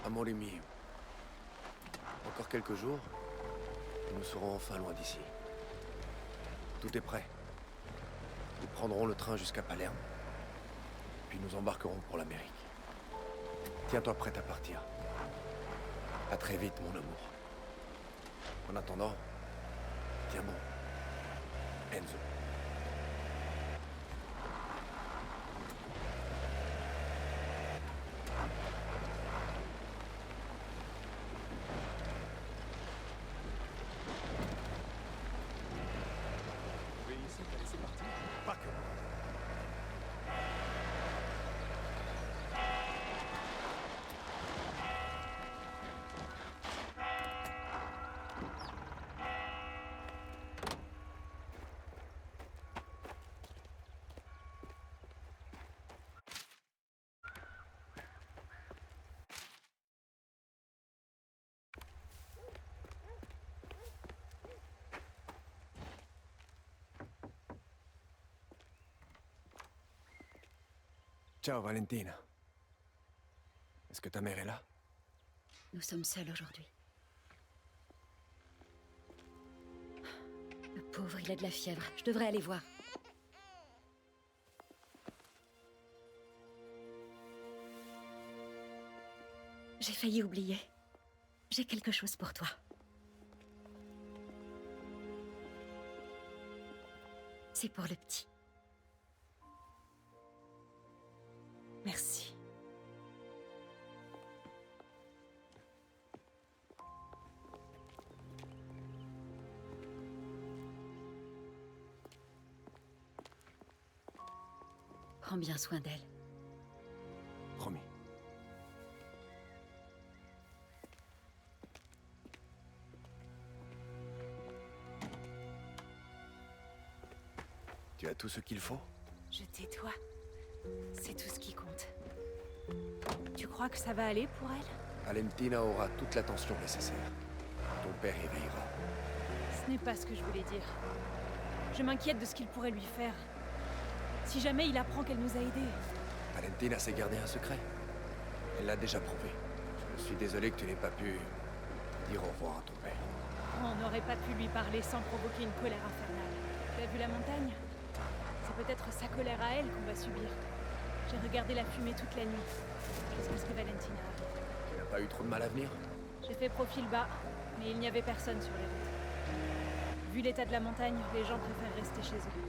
Amore mio. Encore quelques jours, et nous serons enfin loin d'ici. Tout est prêt. Nous prendrons le train jusqu'à Palerme. Puis nous embarquerons pour l'Amérique. Tiens-toi prête à partir. À très vite, mon amour. En attendant, tiens bon. Enzo. Ici, t'as laissé partir. Pas que moi. Ciao, Valentina. Est-ce que ta mère est là? Nous sommes seuls aujourd'hui. Le pauvre, il a de la fièvre. Je devrais aller voir. J'ai failli oublier. J'ai quelque chose pour toi. C'est pour le petit. Merci. Prends bien soin d'elle. Promis. Tu as tout ce qu'il faut? Je tais-toi. C'est tout ce qui compte. Tu crois que ça va aller pour elle? Valentina aura toute l'attention nécessaire. Ton père y veillera. Ce n'est pas ce que je voulais dire. Je m'inquiète de ce qu'il pourrait lui faire. Si jamais il apprend qu'elle nous a aidés. Valentina sait garder un secret. Elle l'a déjà prouvé. Je suis désolé que tu n'aies pas pu dire au revoir à ton père. On n'aurait pas pu lui parler sans provoquer une colère infernale. Tu as vu la montagne? C'est peut-être sa colère à elle qu'on va subir. J'ai regardé la fumée toute la nuit. Jusqu'à ce que Valentina arrive. Tu n'as pas eu trop de mal à venir? J'ai fait profil bas, mais il n'y avait personne sur les routes. Vu l'état de la montagne, les gens préfèrent rester chez eux.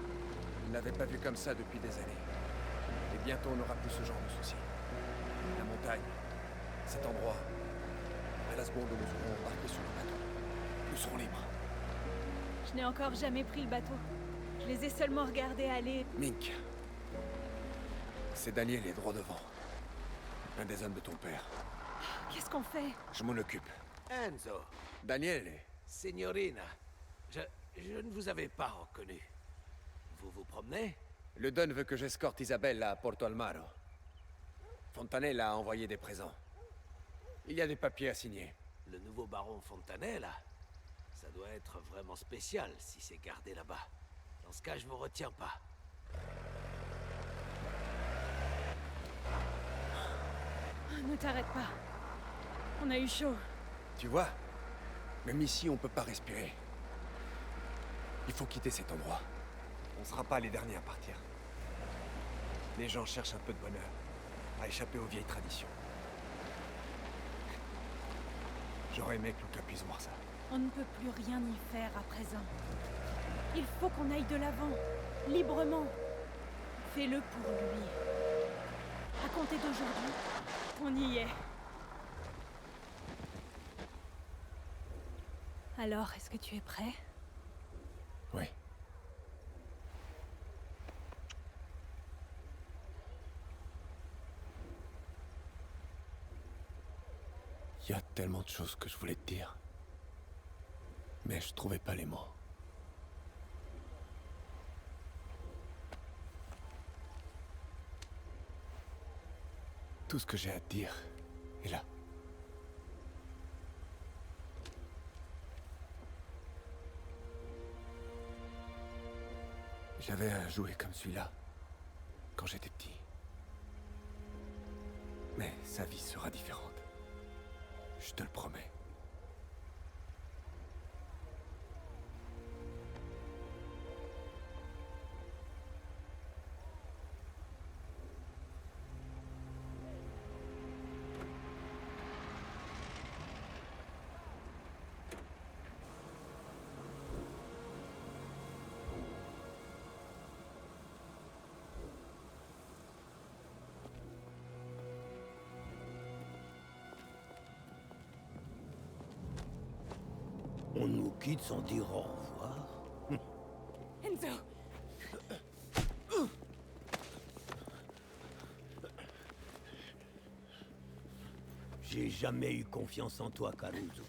Je ne l'avais pas vu comme ça depuis des années. Et bientôt on n'aura plus ce genre de soucis. La montagne, cet endroit, à la seconde où nous serons embarqués sur le bateau, nous serons libres. Je n'ai encore jamais pris le bateau. Je les ai seulement regardés aller. Mink. C'est Daniel est droit devant. Un des hommes de ton père. Qu'est-ce qu'on fait? Je m'en occupe. Enzo, Daniel est... signorina, je ne vous avais pas reconnu. Vous vous promenez? Le Don veut que j'escorte Isabelle à Porto Almaro. Fontanella a envoyé des présents. Il y a des papiers à signer. Le nouveau baron Fontanella? Ça doit être vraiment spécial si c'est gardé là-bas. Dans ce cas, je vous retiens pas. Ne t'arrête pas. On a eu chaud. Tu vois? Même ici, on peut pas respirer. Il faut quitter cet endroit. On sera pas les derniers à partir. Les gens cherchent un peu de bonheur, à échapper aux vieilles traditions. J'aurais aimé que Luca puisse voir ça. On ne peut plus rien y faire à présent. Il faut qu'on aille de l'avant, librement. Fais-le pour lui. À compter d'aujourd'hui, on y est. Alors, est-ce que tu es prêt? Oui. Il y a tellement de choses que je voulais te dire. Mais je trouvais pas les mots. Tout ce que j'ai à te dire est là. J'avais un jouet comme celui-là quand j'étais petit. Mais sa vie sera différente. Je te le promets. On nous quitte sans dire au revoir. Enzo! J'ai jamais eu confiance en toi, Caruso.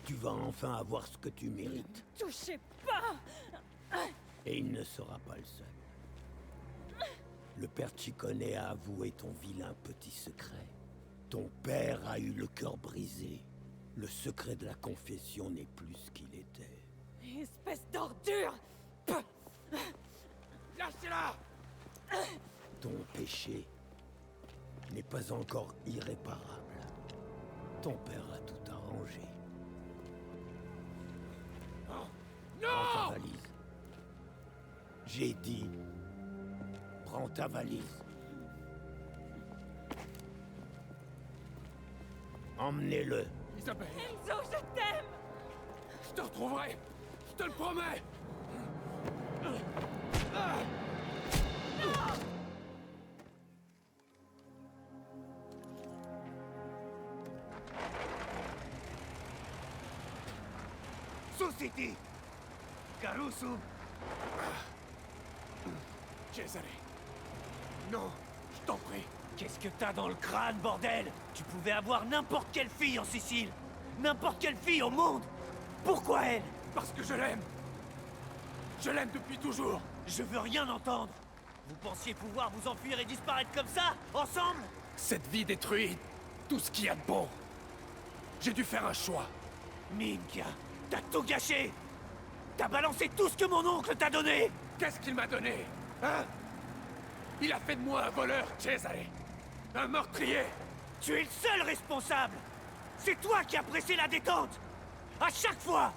Tu vas enfin avoir ce que tu mérites. Touchez pas! Et il ne sera pas le seul. Le père Ciccone a avoué ton vilain petit secret. Ton père a eu le cœur brisé. Le secret de la confession n'est plus ce qu'il était. Espèce d'ordure! Lâchez-la! Ton péché n'est pas encore irréparable. Ton père a tout arrangé. Prends ta valise. J'ai dit, prends ta valise. Emmenez-le. Isabelle, Enzo, je t'aime! je te retrouverai! Je te le promets! Société Caruso. Cesare! Non, je t'en prie! Qu'est-ce que t'as dans le crâne, bordel? Tu pouvais avoir n'importe quelle fille en Sicile! N'importe quelle fille au monde! Pourquoi elle? Parce que je l'aime! Je l'aime depuis toujours! Je veux rien entendre! Vous pensiez pouvoir vous enfuir et disparaître comme ça, ensemble? Cette vie détruit tout ce qu'il y a de bon! J'ai dû faire un choix! Minchia, t'as tout gâché! T'as balancé tout ce que mon oncle t'a donné! Qu'est-ce qu'il m'a donné? Hein? Il a fait de moi un voleur, Cesare! Un meurtrier! Tu es le seul responsable! C'est toi qui as pressé la détente! À chaque fois!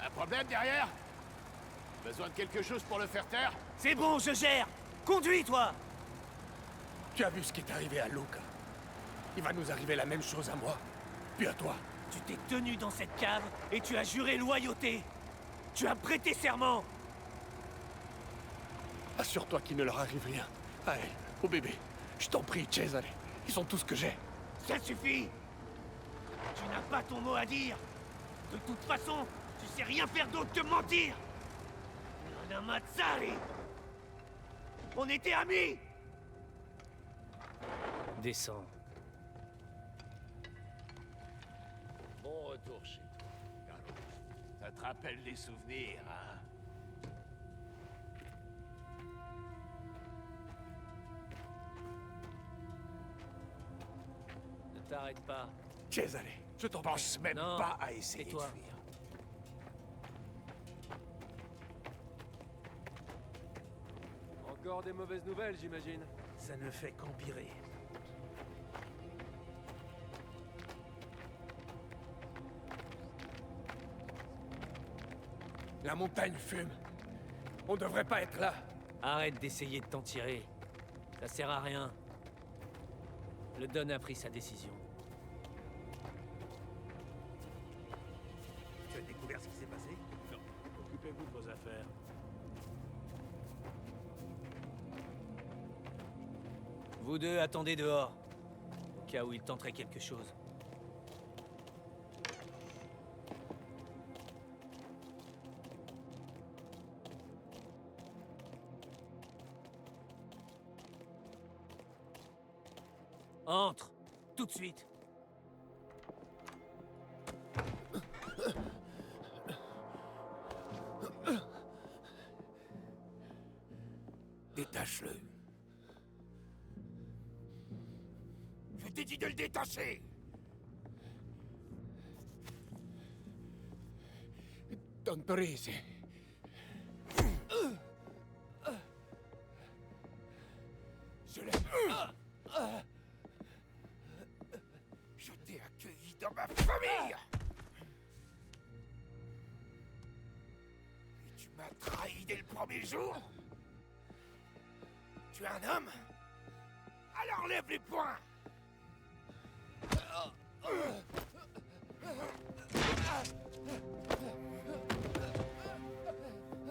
Un problème derrière? Besoin de quelque chose pour le faire taire? C'est bon, je gère! Conduis, toi! Tu as vu ce qui est arrivé à Luca? Il va nous arriver la même chose à moi, puis à toi. Tu t'es tenu dans cette cave et tu as juré loyauté! Tu as prêté serment! Assure-toi qu'il ne leur arrive rien. À elle, au bébé. Je t'en prie, Cesare. Ils sont tout ce que j'ai. Ça suffit! Tu n'as pas ton mot à dire! De toute façon, tu sais rien faire d'autre que mentir! Non Mazzari! On était amis! Descends. Bon retour chez toi, Carlos. Ça te rappelle des souvenirs, hein? Ne t'arrête pas. Cesare, je t'en prie. Pense même Non, pas à essayer de tais-toi. fuir. Encore des mauvaises nouvelles, j'imagine. Ça ne fait qu'empirer. La montagne fume. On devrait pas être là. Arrête d'essayer de t'en tirer. Ça sert à rien. Le Don a pris sa décision. Tu as découvert ce qui s'est passé? Non. Occupez-vous de vos affaires. Vous deux, attendez dehors. Au cas où il tenterait quelque chose. Entre! Tout de suite! Détache-le. Je t'ai dit de le détacher! Don Torrisi. Je l'aime. Je t'ai accueilli dans ma famille! Et tu m'as trahi dès le premier jour? Tu es un homme? Alors lève les poings!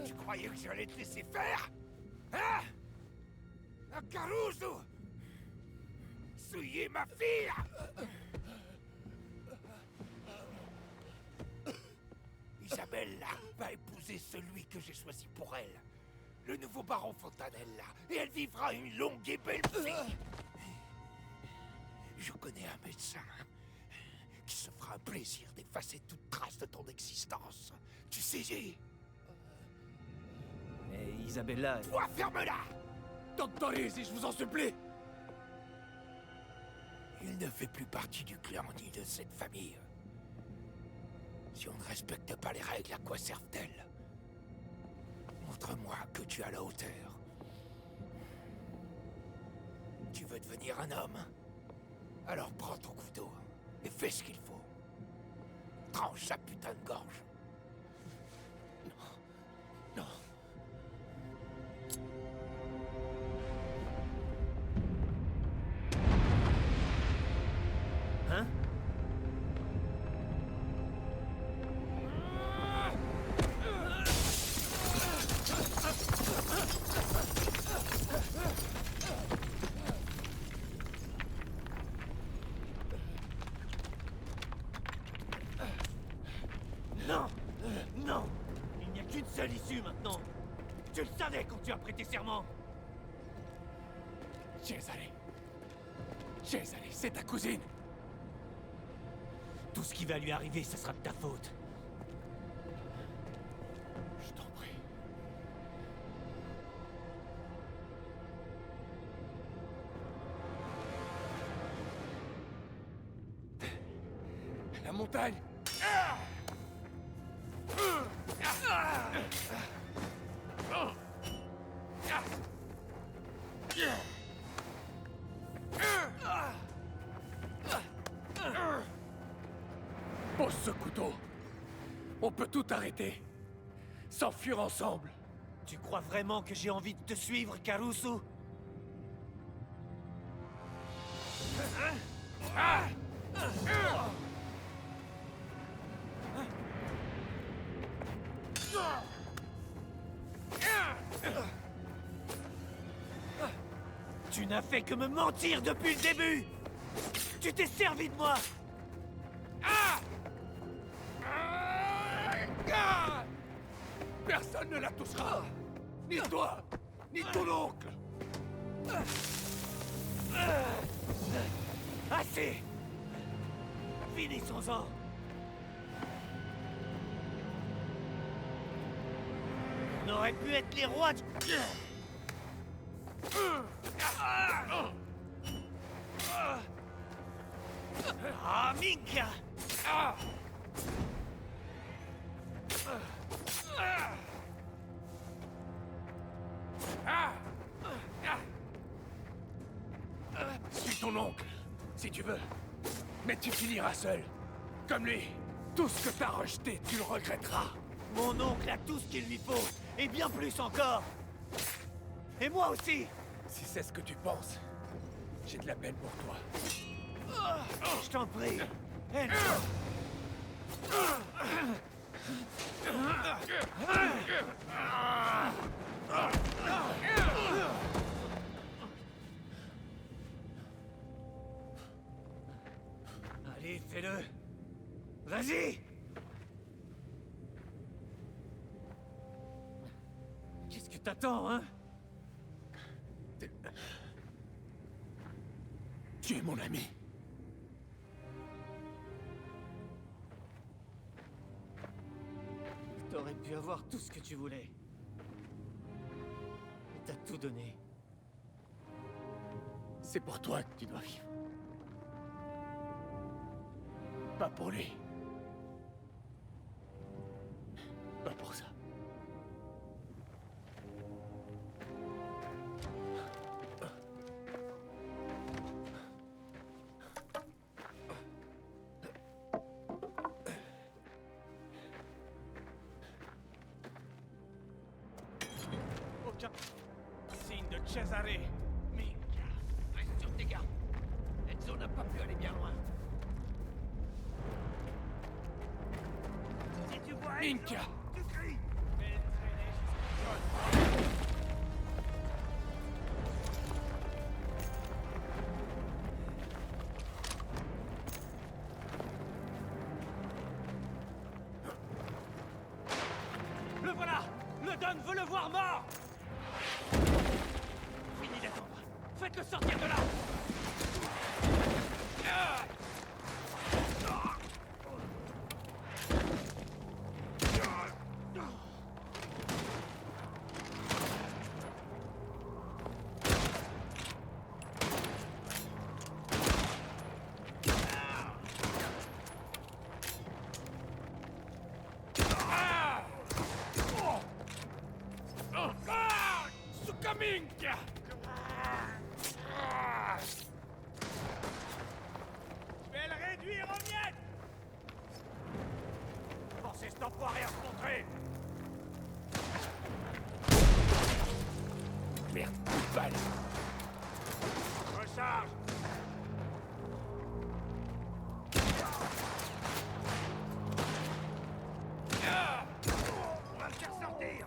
Tu croyais que j'allais te laisser faire? Hein? Un Caruso! Souiller ma fille! Isabella va épouser celui que j'ai choisi pour elle. Le nouveau baron Fontanella. Et elle vivra une longue et belle vie. Je connais un médecin qui se fera un plaisir d'effacer toute trace de ton existence. Tu saisis? Mais Isabella... Toi, ferme-la! Doctorisi, je vous en supplie! Il ne fait plus partie du clan ni de cette famille. Si on ne respecte pas les règles, à quoi servent-elles? Montre-moi que tu as la hauteur. Tu veux devenir un homme? Alors prends ton couteau et fais ce qu'il faut. Tranche sa putain de gorge. Non. Non. Hein? Non! Non! Il n'y a qu'une seule issue maintenant! Tu le savais quand tu as prêté serment! Cesare! Cesare, c'est ta cousine! Tout ce qui va lui arriver, ce sera de ta faute. Je t'en prie. La montagne! Pose ce couteau. On peut tout arrêter. S'enfuir ensemble. Tu crois vraiment que j'ai envie de te suivre, Caruso? Tu n'as fait que me mentir depuis le début! Tu t'es servi de moi! Personne ne la touchera! Ni toi, ni ton oncle! Assez! Finissons-en! On aurait pu être les rois de... Ah, Minka! Suis ton oncle, si tu veux. Mais tu finiras seul. Comme lui. Tout ce que t'as rejeté, tu le regretteras. Mon oncle a tout ce qu'il lui faut. Et bien plus encore. Et moi aussi. Si c'est ce que tu penses, j'ai de la peine pour toi. Je t'en prie. Allez, fais-le. Vas-y. Qu'est-ce que t'attends, hein? Tu es mon ami. T'aurais pu avoir tout ce que tu voulais. Et t'as tout donné. C'est pour toi que tu dois vivre. Pas pour lui. Pas pour ça. Cesare. Minchia, reste sur tes gardes. Enzo n'a pas pu aller bien loin. Si tu vois Minchia. Enzo, tu cries. Fais le traîner jusqu'au sol. Le voilà. Le Don veut le voir mort. Fini d'attendre. Faites-le sortir de là. Minchia! Je vais le réduire en miettes. Forcez cet enfoiré à se montrer. Merde, une balle! Recharge. On va le faire sortir.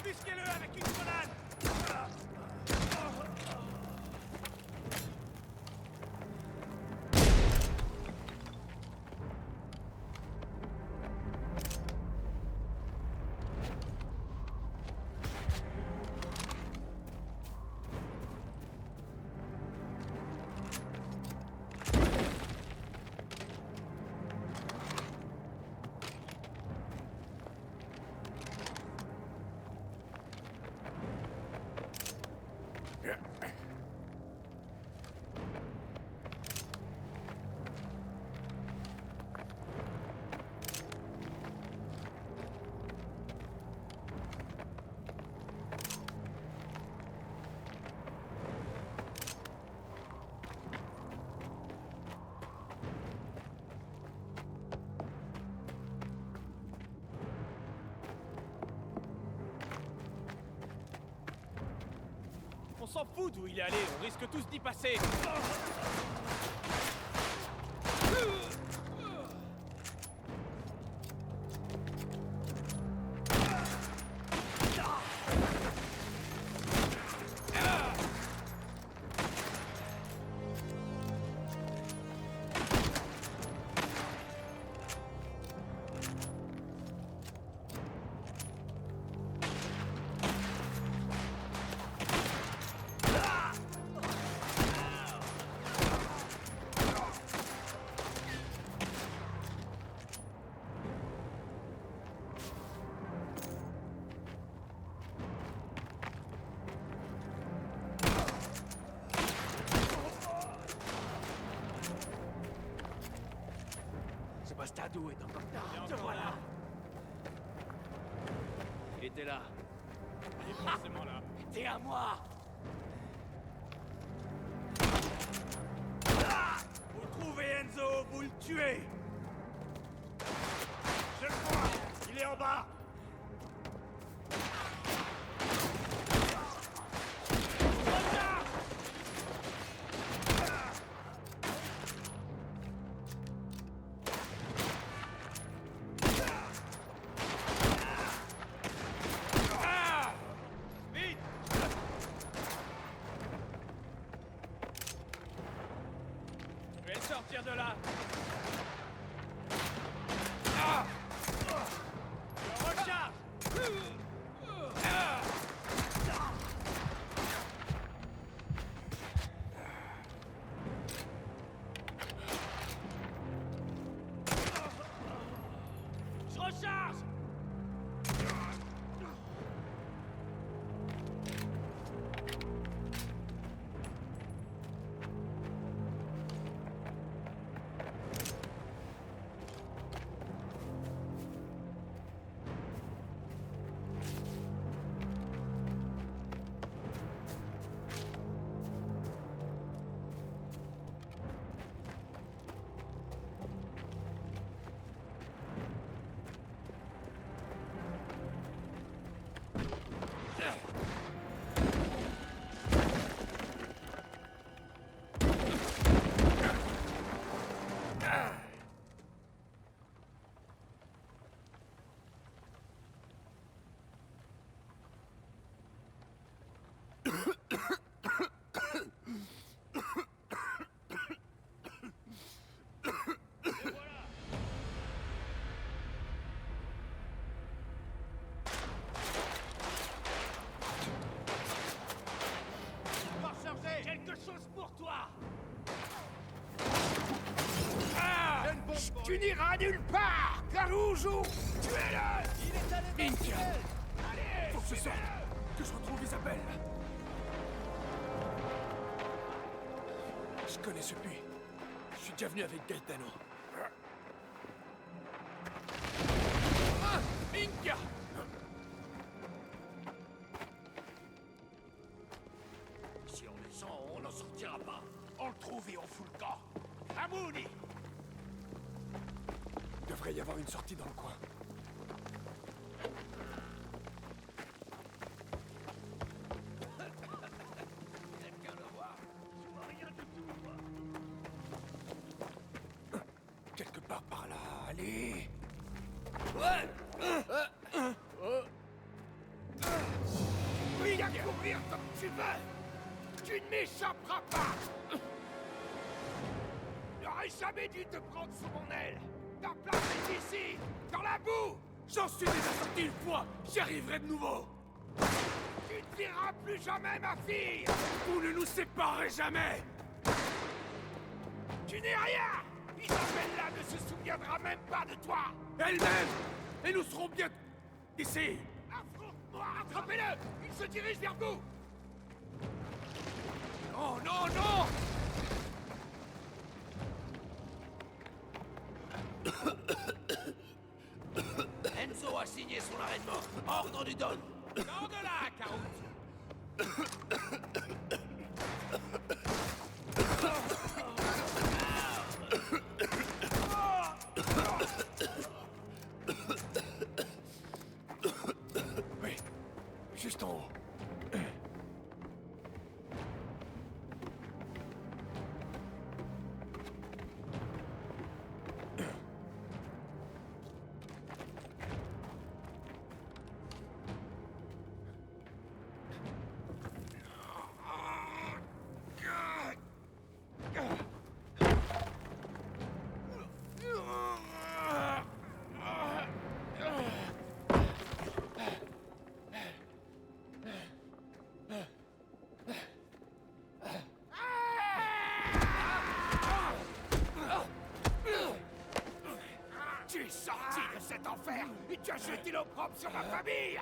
Débusquez-le avec une grenade. On s'en fout d'où il est allé, on risque tous d'y passer. Ce bastardo est encore tard. Te voilà. Il était là. Il est forcément là. T'es à moi. Vous trouvez Enzo, vous le tuez. Je le vois, il est en bas. Vite. Je vais le sortir de là. Je recharge. Je recharge. Tu n'iras nulle part, Caruso. Tuez-le. Inca! Faut que je sorte! Que je retrouve Isabelle! Je connais ce puits. Je suis déjà venu avec Gaetano. Ah! Inca! Si on descend, on n'en sortira pas. On le trouve et on fout le camp. Amouni! Il devrait y avoir une sortie dans le coin. Quelqu'un le voit? Je vois rien du tout, moi. Quelque part par là, allez! Oui, à courir comme tu veux. Tu ne m'échapperas pas. J'aurais jamais dû te prendre sous mon aile. Ta place est ici, dans la boue. J'en suis déjà sorti une fois! J'y arriverai de nouveau! Tu ne verras plus jamais ma fille. Vous ne nous séparerez jamais! Tu n'es rien. Isabella ne se souviendra même pas de toi. Elle-même! Et nous serons bien... ici! Affronte-moi, attrapez-le. Il se dirige vers vous. Non, non, non! Enzo a signé son arrêt de mort. Ordre du Don. Garde-la, Caruso. Oui, juste en haut. Tu es sorti de cet enfer et tu as jeté l'opprobre sur ma famille.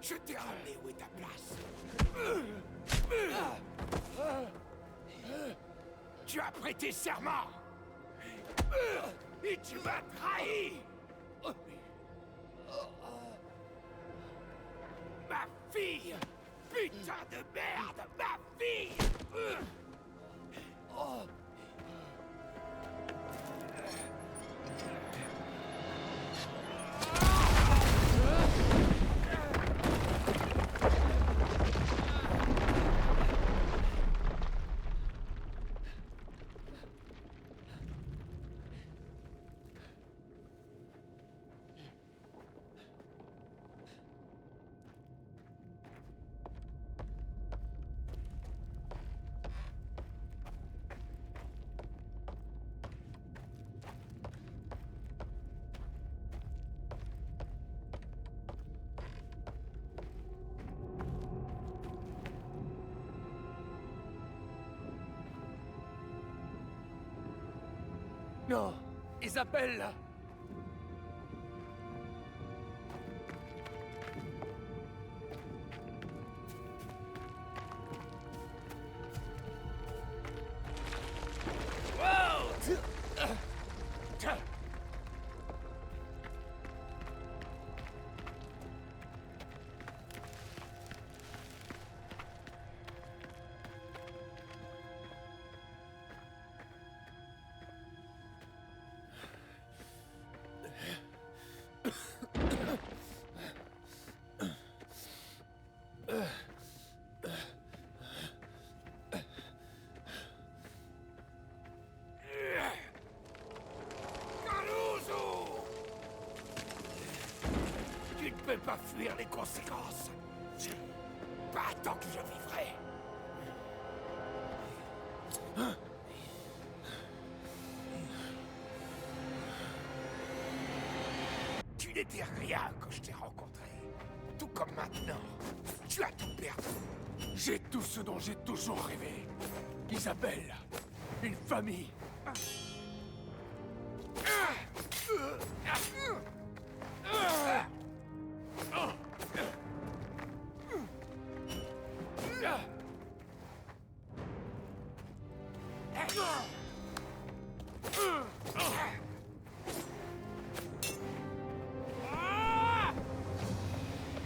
Je t'ai ramené où est ta place. Tu as prêté serment. Et tu m'as trahi. Ma fille. Putain de merde, ma fille. Non! Isabelle! Tu ne peux pas fuir les conséquences. Pas tant que je vivrai. Tu n'étais rien quand je t'ai rencontré. Tout comme maintenant. Tu as tout perdu. J'ai tout ce dont j'ai toujours rêvé. Isabelle, une famille.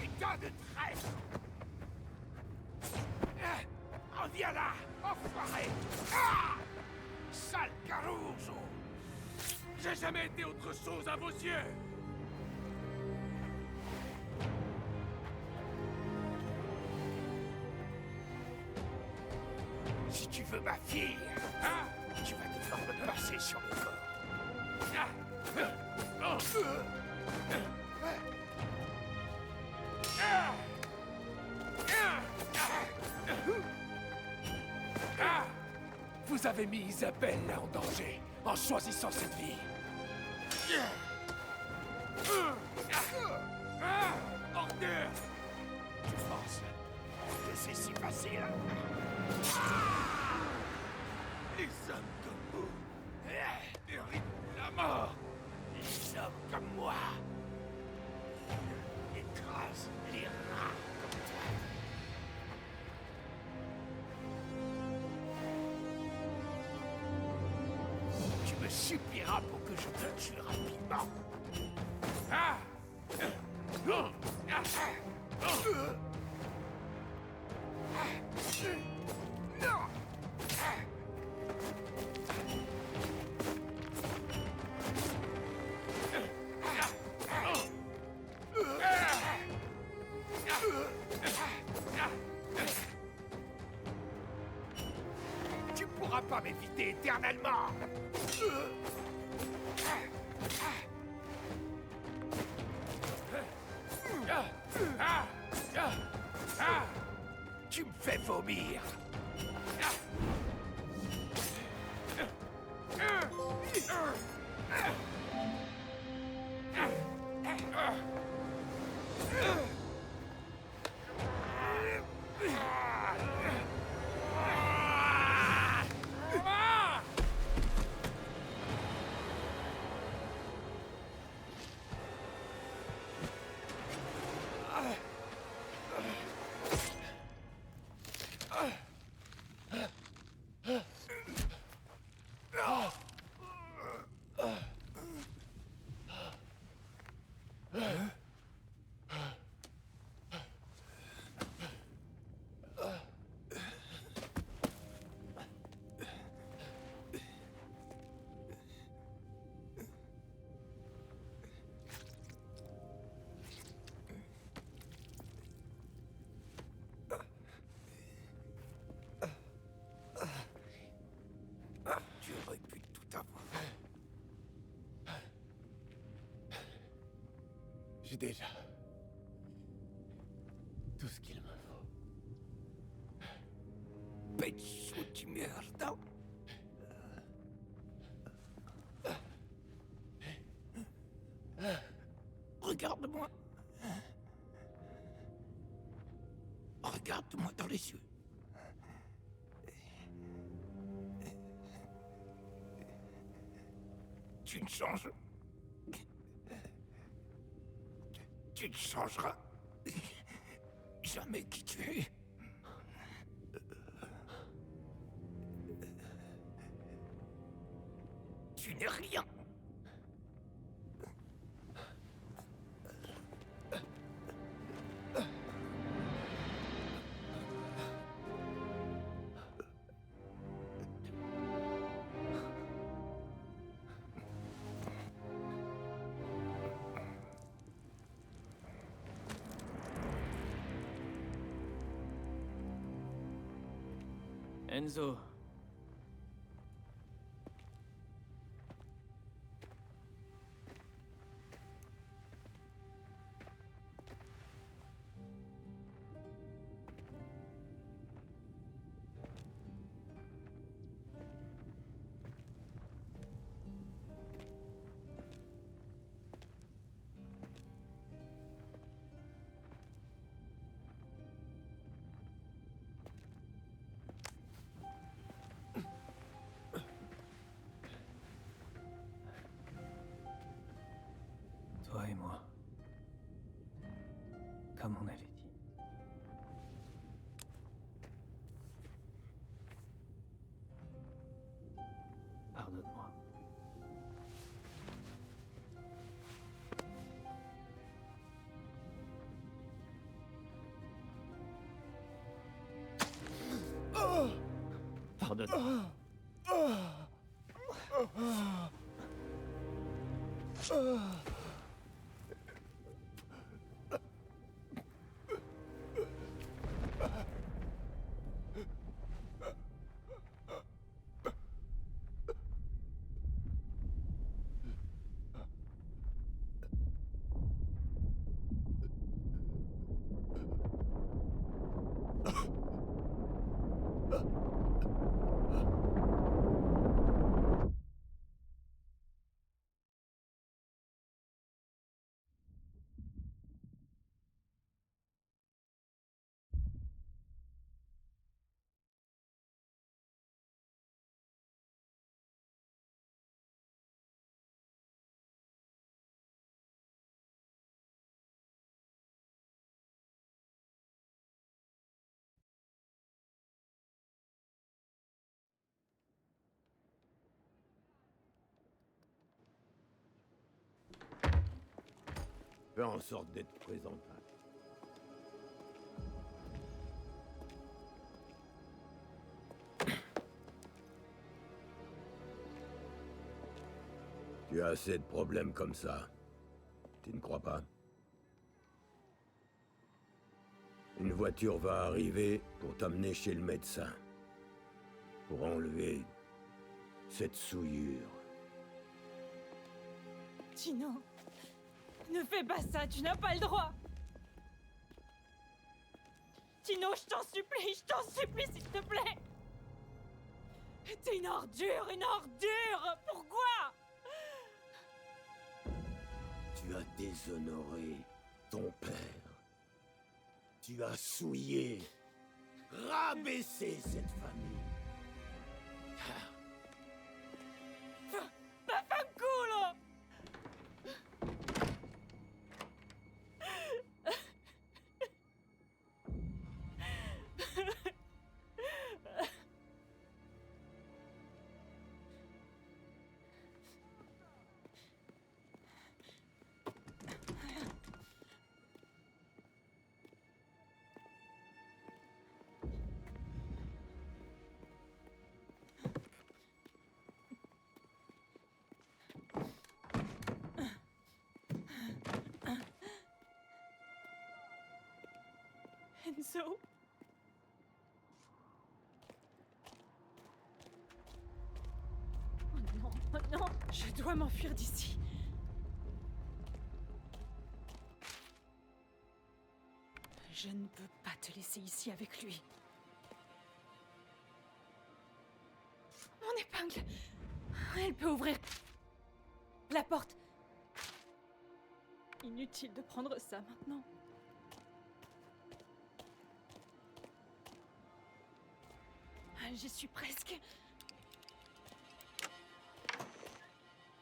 Putain de traître! Reviens là, enfoiré! Sale Caruso! J'ai jamais été autre chose à vos yeux! Si tu veux ma fille, tu vas devoir me passer sur le corps. Vous avez mis Isabelle en danger en choisissant cette vie. Ordure! Tu penses que c'est si facile? Les hommes comme vous méritent la mort. Les hommes comme moi écrasent les rats comme toi. Tu me supplieras pour que je te tue rapidement. Tu pourras pas m'éviter éternellement. Tu me fais vomir. Tu aurais pu tout avoir. J'ai déjà tout ce qu'il me faut. Pezzo di merda. Regarde-moi. Regarde-moi dans les yeux. Tu ne changes. Tu ne changeras jamais qui tu es. Tu n'es rien. Enzo. de temps. Fais en sorte d'être présentable. Tu as assez de problèmes comme ça. Tu ne crois pas? Une voiture va arriver pour t'amener chez le médecin. Pour enlever cette souillure. Tino, ne fais pas ça, tu n'as pas le droit. Tino, je t'en supplie, s'il te plaît. T'es une ordure, pourquoi? Tu as déshonoré ton père. Tu as souillé, rabaissé cette famille. Vaffanculo! Enzo? Oh non, je dois m'enfuir d'ici. Je ne peux pas te laisser ici avec lui. Mon épingle! Elle peut ouvrir la porte. Inutile de prendre ça maintenant. J'y suis presque.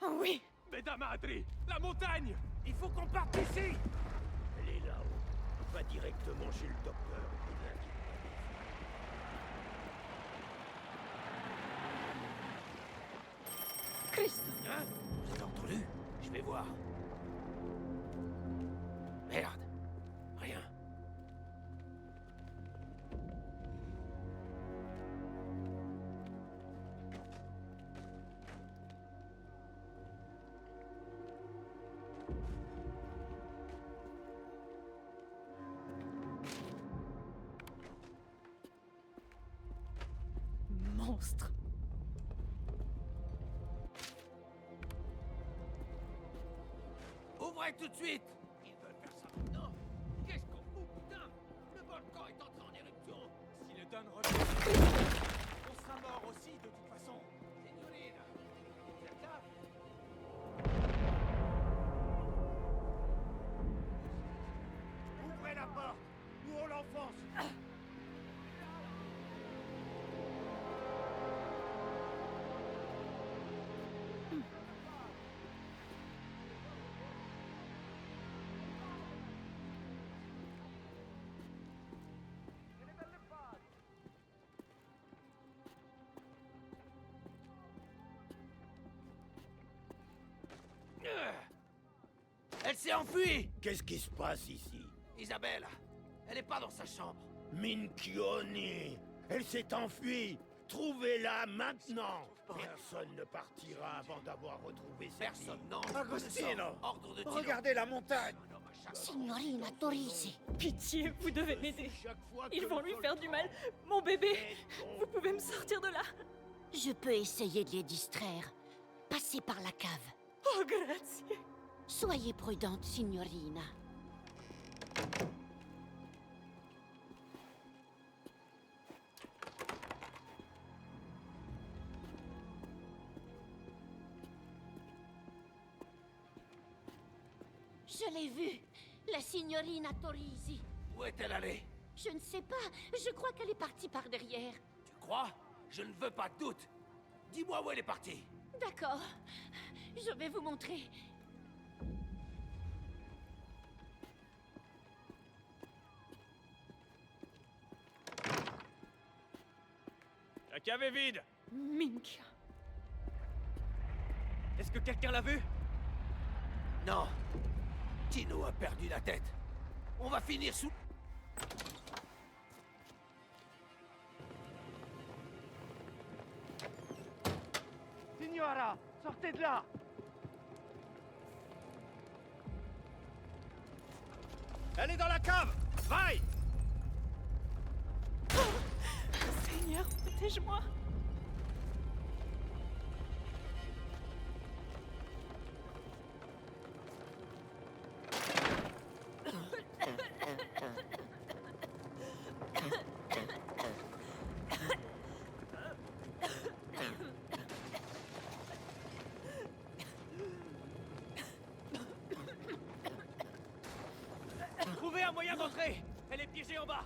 Oh oui! Mesdames Adri, la montagne! Il faut qu'on parte d'ici! Elle est là-haut. Va directement chez le docteur. Christ! Hein? Vous avez entendu? Je vais voir. Merde. Rien. Monstre! Ouvrez tout de suite! Ils veulent faire ça maintenant? Qu'est-ce qu'on fout, putain? Le volcan est entré en éruption! Si le Don revient, on sera mort aussi de toute façon. Signorina! Vous êtes là? Ouvrez la porte! Ou on l'enfonce! Elle s'est enfuie! Qu'est-ce qui se passe ici? Isabelle! Elle est pas dans sa chambre! Minchioni! Elle s'est enfuie! Trouvez-la maintenant! Personne ne partira avant d'avoir retrouvé cette Personne, non. Agostino! Ordre de tir. Regardez la montagne! Signorina Torisi, Pitié, vous devez m'aider. Ils vont lui faire du mal. Mon bébé, vous pouvez me sortir de là. je peux essayer de les distraire. Passez par la cave. Oh, grazie. Soyez prudente, signorina. Je l'ai vue, la signorina Torisi. Où est-elle allée? Je ne sais pas, je crois qu'elle est partie par derrière. Tu crois? Je ne veux pas de doute. Dis-moi où elle est partie. D'accord, je vais vous montrer. La cave est vide. Minchia. Est-ce que quelqu'un l'a vu? Non. Tino a perdu la tête. On va finir sous... Signora, sortez de là! Elle est dans la cave! Vaille! Seigneur, protège-moi. Trouvez un moyen d'entrer! Elle est piégée en bas!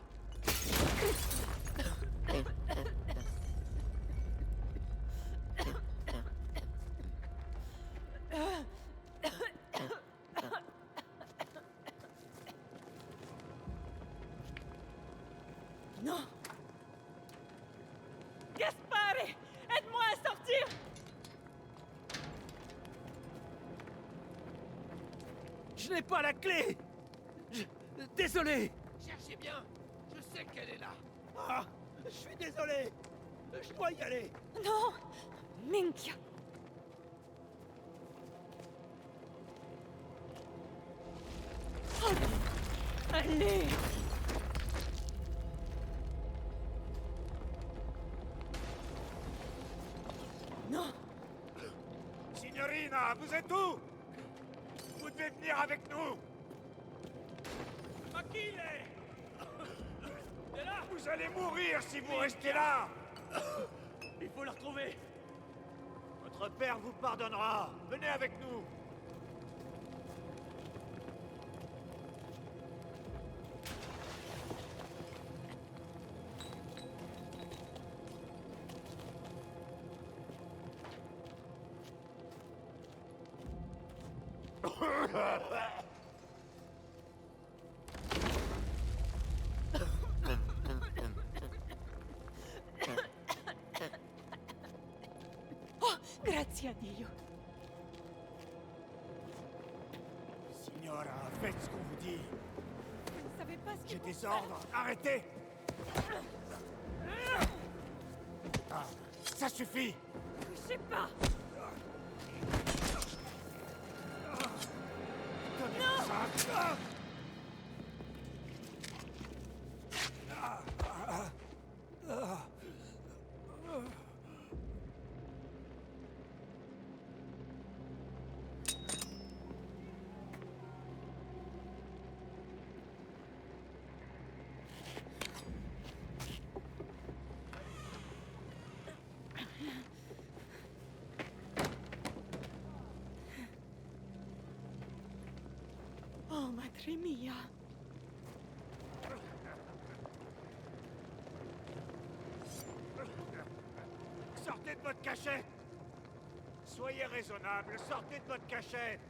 Non. Gaspare, aide-moi à sortir. Je n'ai pas la clé! Désolé! Cherchez bien. Je sais qu'elle est là. Ah! Je suis désolé! Je dois y aller! Non. Minchia. Oh. Allez. Non. Signorina, vous êtes où? Vous devez venir avec nous! Achille! T'es là? Vous allez mourir si vous restez là! Il faut le retrouver! Votre père vous pardonnera! Venez avec nous! Oh, grazie a Dio. Signora, faites ce qu'on vous dit. Vous ne savez pas ce J'ai qu'il faut des ordres. Arrêtez! Ah, ça suffit! Touchez pas. Non! Ça. Oh, madre mia. Sortez de votre cachette! Soyez raisonnable, sortez de votre cachette!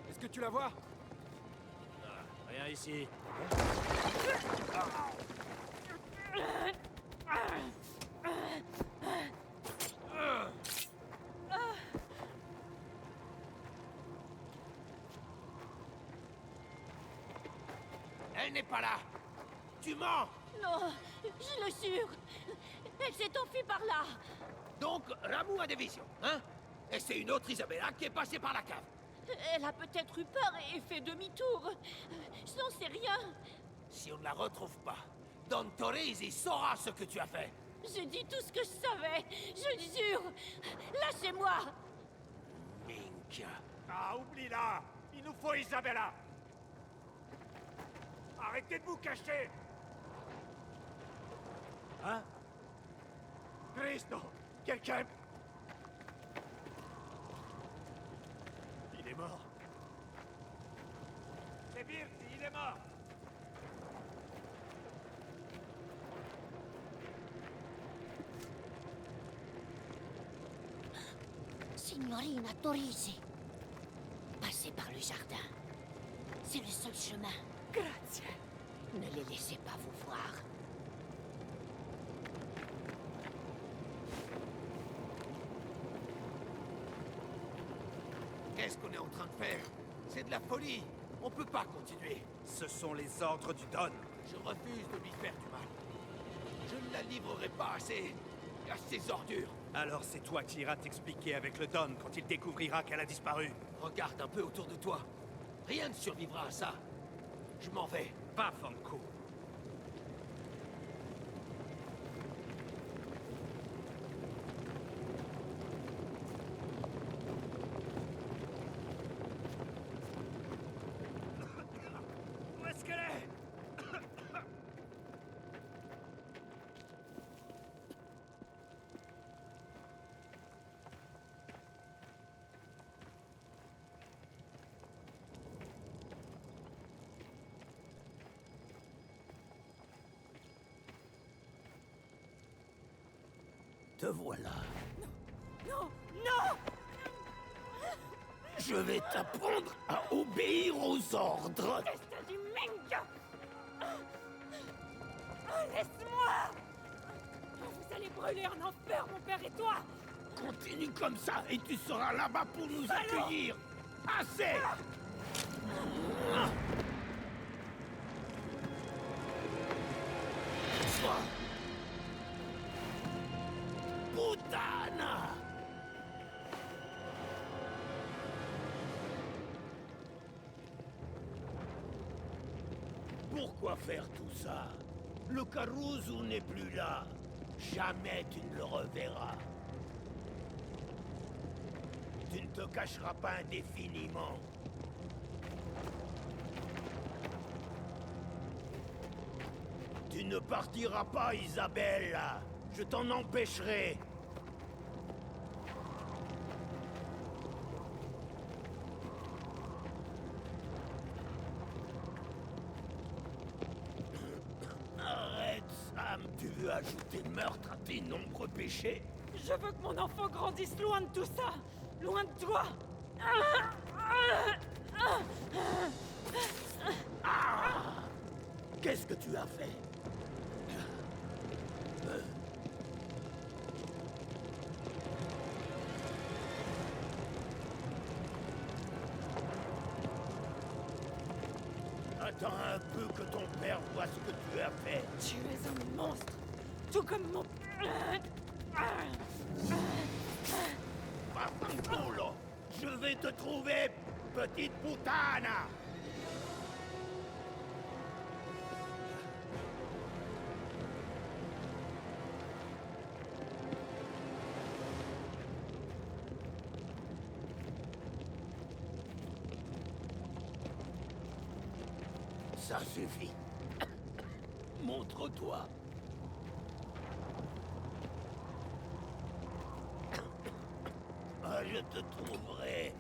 Est-ce que tu la vois? Rien ici. Elle n'est pas là. Tu mens. Non, Je le jure. Elle s'est enfuie par là. Donc, Ramuh a des visions, hein? Et c'est une autre Isabella qui est passée par la cave. Elle a peut-être eu peur et fait demi-tour. Je n'en sais rien. Si on ne la retrouve pas, Don Torrisi saura ce que tu as fait. J'ai dit tout ce que je savais. Je le jure. Lâchez-moi. Minka. Ah, oublie-la. Il nous faut Isabella. Arrêtez de vous cacher. Hein? Cristo, quelqu'un... Il est mort. C'est Virti, il est mort. Signorina Torrisi. Passez par le jardin. C'est le seul chemin. Grazie. Ne les laissez pas vous voir. Qu'est-ce qu'on est en train de faire? C'est de la folie. On peut pas continuer. Ce sont les ordres du Don. Je refuse de lui faire du mal. Je ne la livrerai pas à ces ordures. Alors c'est toi qui iras t'expliquer avec le Don quand il découvrira qu'elle a disparu. Regarde un peu autour de toi. Rien ne survivra à ça. Je m'en vais. Pas Fanco. Où est-ce qu'elle est? Te voilà. Non, non! Je vais t'apprendre à obéir aux ordres. Destin du Menga! Laisse-moi! Vous allez brûler en enfer, mon père et toi! Continue comme ça et tu seras là-bas pour nous accueillir. Assez! Puttana! Pourquoi faire tout ça? Le Caruso n'est plus là. Jamais tu ne le reverras. Tu ne te cacheras pas indéfiniment. Tu ne partiras pas, Isabella. Je t'en empêcherai. Arrête, Sam. Tu veux ajouter meurtre à tes nombreux péchés? Je veux que mon enfant grandisse loin de tout ça! Loin de toi! Qu'est-ce que tu as fait? Attends un peu que ton père voit ce que tu as fait. Tu es un monstre! Tout comme mon... Vaffanculo! Je vais te trouver, petite puttana! Ça suffit. Montre-toi. Ah, je te trouverai.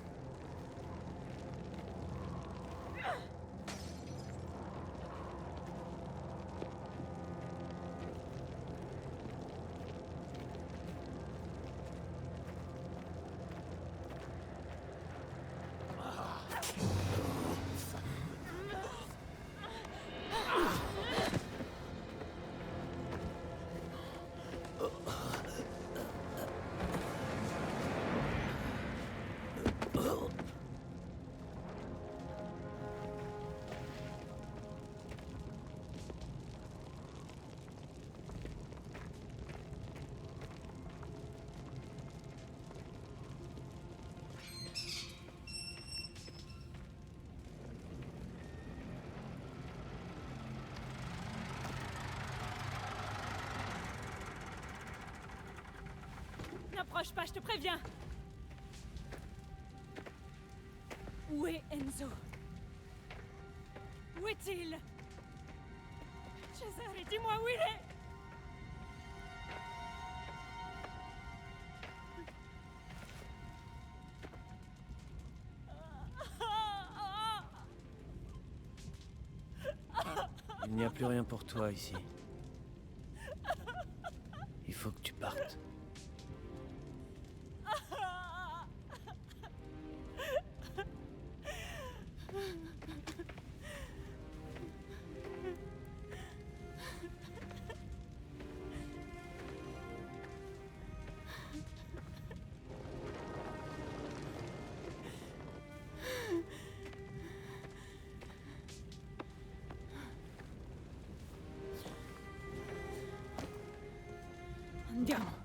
N'approche pas, je te préviens. Où est Enzo? Où est-il? Cesare, dis-moi où il est! Il n'y a plus rien pour toi ici. Il faut que tu partes. Andiamo.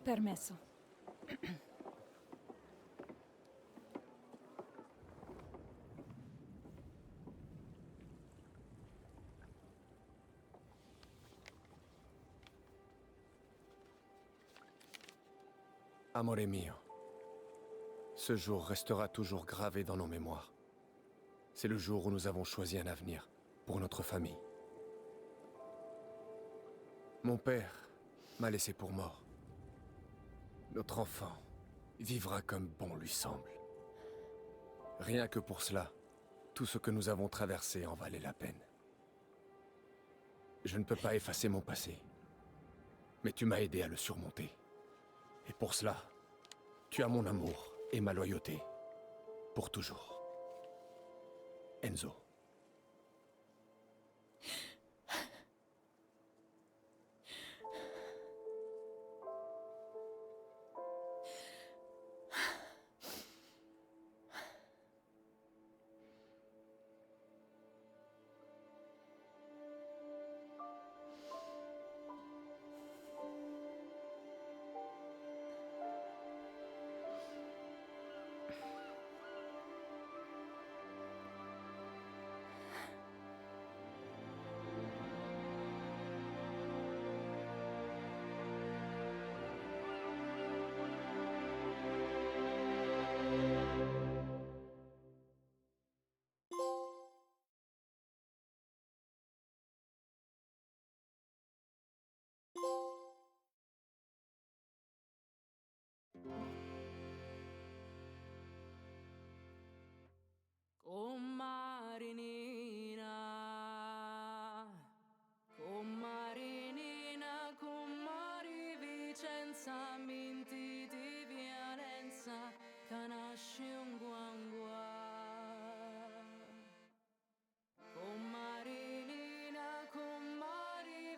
Permesso. Amore mio, ce jour restera toujours gravé dans nos mémoires. C'est le jour où nous avons choisi un avenir pour notre famille. Mon père m'a laissé pour mort. Notre enfant vivra comme bon lui semble. Rien que pour cela, tout ce que nous avons traversé en valait la peine. Je ne peux pas effacer mon passé, mais tu m'as aidé à le surmonter. Et pour cela, tu as mon amour et ma loyauté, pour toujours. Enzo. Comari Vicenza, minti di violenza, canasci un guangua. Comari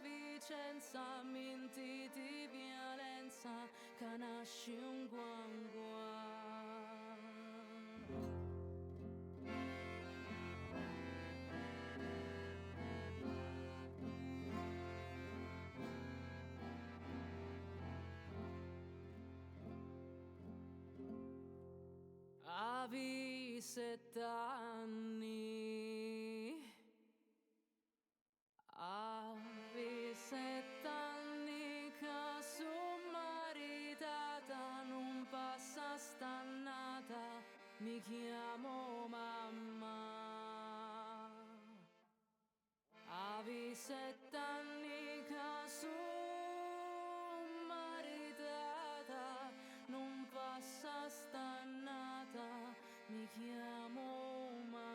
Vicenza, minti di violenza, canasci un guangua. Avevi 7 anni, avevi 7 anni che sono maritata, non passa stannata, mi chiamo mamma. Avevi 7 anni che sono maritata, non passa stannata, mi chiamo mamma.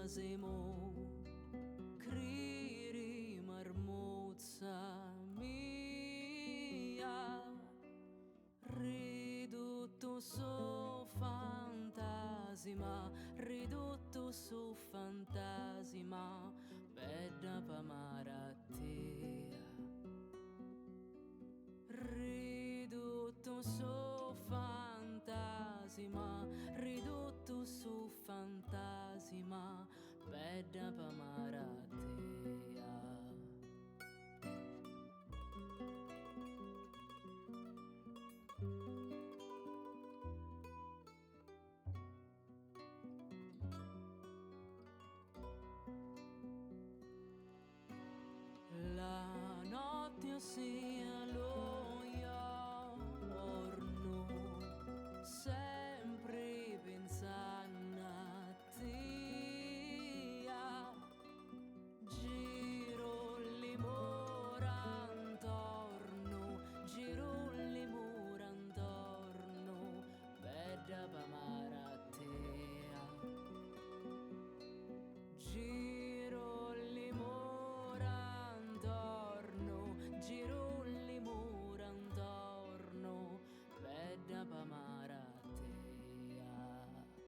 biasimo, criri marmozza mia, ridotto su fantasima, ridotto su fantasima.